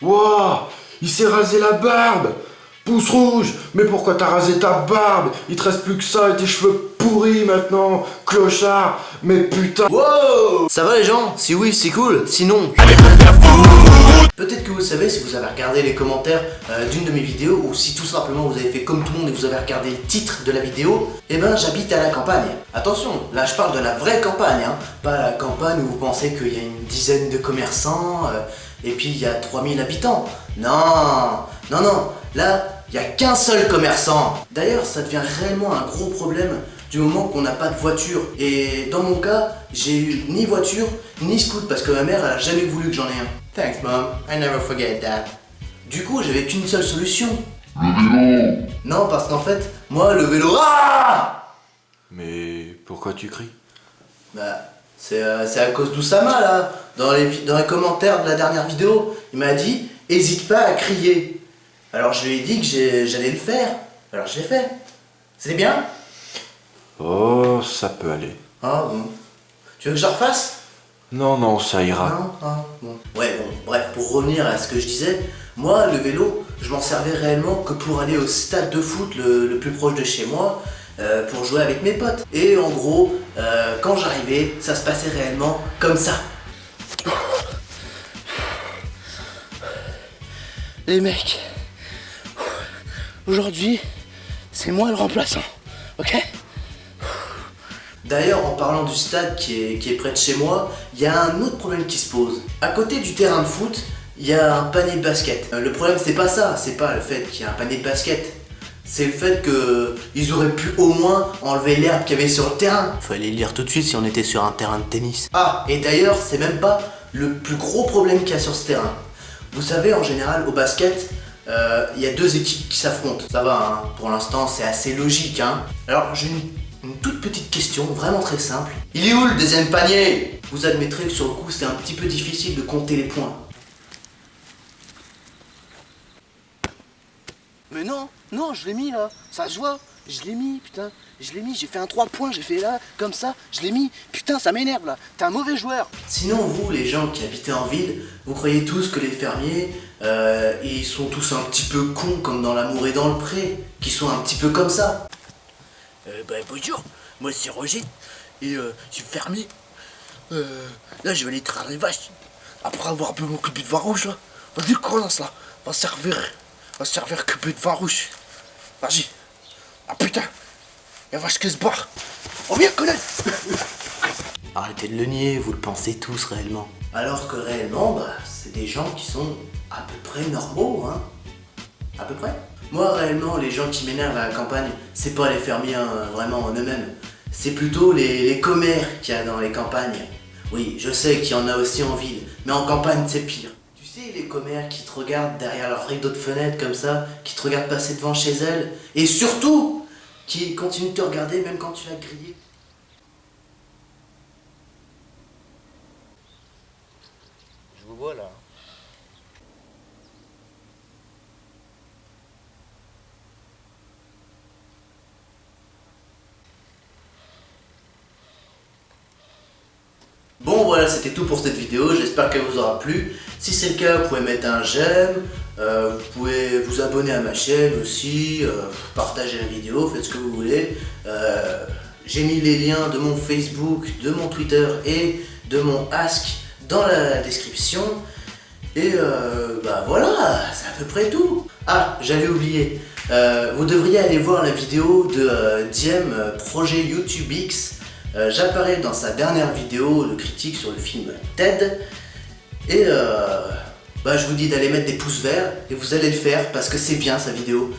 Wouah, il s'est rasé la barbe. Pouce rouge, mais pourquoi t'as rasé ta barbe? Il te reste plus que ça et tes cheveux pourris maintenant, clochard. Mais putain. Wow! Ça va les gens? Si oui, c'est cool. Sinon, peut-être que vous le savez si vous avez regardé les commentaires d'une de mes vidéos, ou si tout simplement vous avez fait comme tout le monde et vous avez regardé le titre de la vidéo. Eh ben, j'habite à la campagne. Attention, là je parle de la vraie campagne, hein, pas la campagne où vous pensez qu'il y a une dizaine de commerçants et puis il y a 3000 habitants. Non, non, non. Là, il n'y a qu'un seul commerçant. D'ailleurs, ça devient réellement un gros problème du moment qu'on n'a pas de voiture. Et dans mon cas, j'ai eu ni voiture, ni scooter, parce que ma mère, elle a jamais voulu que j'en ai un. Thanks, mom. I never forget that. Du coup, j'avais qu'une seule solution. Le vélo. Non, parce qu'en fait, moi, le vélo... Ah! Mais pourquoi tu cries? Bah, c'est à cause d'Oussama, là. Dans les commentaires de la dernière vidéo, il m'a dit, hésite pas à crier. Alors je lui ai dit que j'allais le faire. Alors je l'ai fait. C'était bien? Oh, ça peut aller. Ah bon. Tu veux que je le refasse? Non, non, ça ira. Non? Ah bon. Ouais bon, bref, pour revenir à ce que je disais, moi le vélo, je m'en servais réellement que pour aller au stade de foot le plus proche de chez moi, pour jouer avec mes potes. Et en gros, quand j'arrivais, ça se passait réellement comme ça. Les mecs, aujourd'hui, c'est moi le remplaçant, ok? D'ailleurs, en parlant du stade qui est près de chez moi, il y a un autre problème qui se pose. À côté du terrain de foot, il y a un panier de basket. Le problème, c'est pas ça, c'est pas le fait qu'il y ait un panier de basket. C'est le fait qu'ils auraient pu au moins enlever l'herbe qu'il y avait sur le terrain. Fallait le lire tout de suite si on était sur un terrain de tennis. Ah, et d'ailleurs, c'est même pas le plus gros problème qu'il y a sur ce terrain. Vous savez, en général, au basket, il y a deux équipes qui s'affrontent. Ça va, hein, pour l'instant, c'est assez logique. Hein. Alors, j'ai une toute petite question, vraiment très simple. Il est où le deuxième panier? Vous admettrez que sur le coup, c'est un petit peu difficile de compter les points. Mais non, non, je l'ai mis là, ça se voit. Je l'ai mis, putain, je l'ai mis, j'ai fait un 3 points, j'ai fait là, comme ça, je l'ai mis, putain, ça m'énerve là, t'es un mauvais joueur. Sinon, vous, les gens qui habitez en ville, vous croyez tous que les fermiers, ils sont tous un petit peu cons comme dans L'amour et dans le pré, qui sont un petit peu comme ça. Bonjour, moi c'est Roger, et je suis fermier. Là, je vais aller traire les vaches, après avoir bu mon cube de vin rouge là. Vas-y, commence là, va servir cube de vin rouge. Vas-y. Ah putain, la vache qui se barre. On vient connaître. Arrêtez de le nier, vous le pensez tous réellement. Alors que réellement, bah, c'est des gens qui sont à peu près normaux, hein. À peu près. Moi, réellement, les gens qui m'énervent à la campagne, c'est pas les fermiers, hein, vraiment en eux-mêmes. C'est plutôt les commères qu'il y a dans les campagnes. Oui, je sais qu'il y en a aussi en ville, mais en campagne, c'est pire. Tu sais, les commères qui te regardent derrière leur rideau de fenêtre comme ça, qui te regardent passer devant chez elles, et surtout, qui continuent de te regarder même quand tu l'as grillé. Je vous vois là. Bon voilà, c'était tout pour cette vidéo, j'espère qu'elle vous aura plu. Si c'est le cas, vous pouvez mettre un j'aime, vous pouvez vous abonner à ma chaîne aussi, partager la vidéo, faites ce que vous voulez. J'ai mis les liens de mon Facebook, de mon Twitter et de mon Ask dans la description. Et bah voilà, c'est à peu près tout. Ah, j'allais oublier, vous devriez aller voir la vidéo de Diem Projet YouTube X. J'apparais dans sa dernière vidéo de critique sur le film Ted. Et bah, je vous dis d'aller mettre des pouces verts et vous allez le faire parce que c'est bien sa vidéo.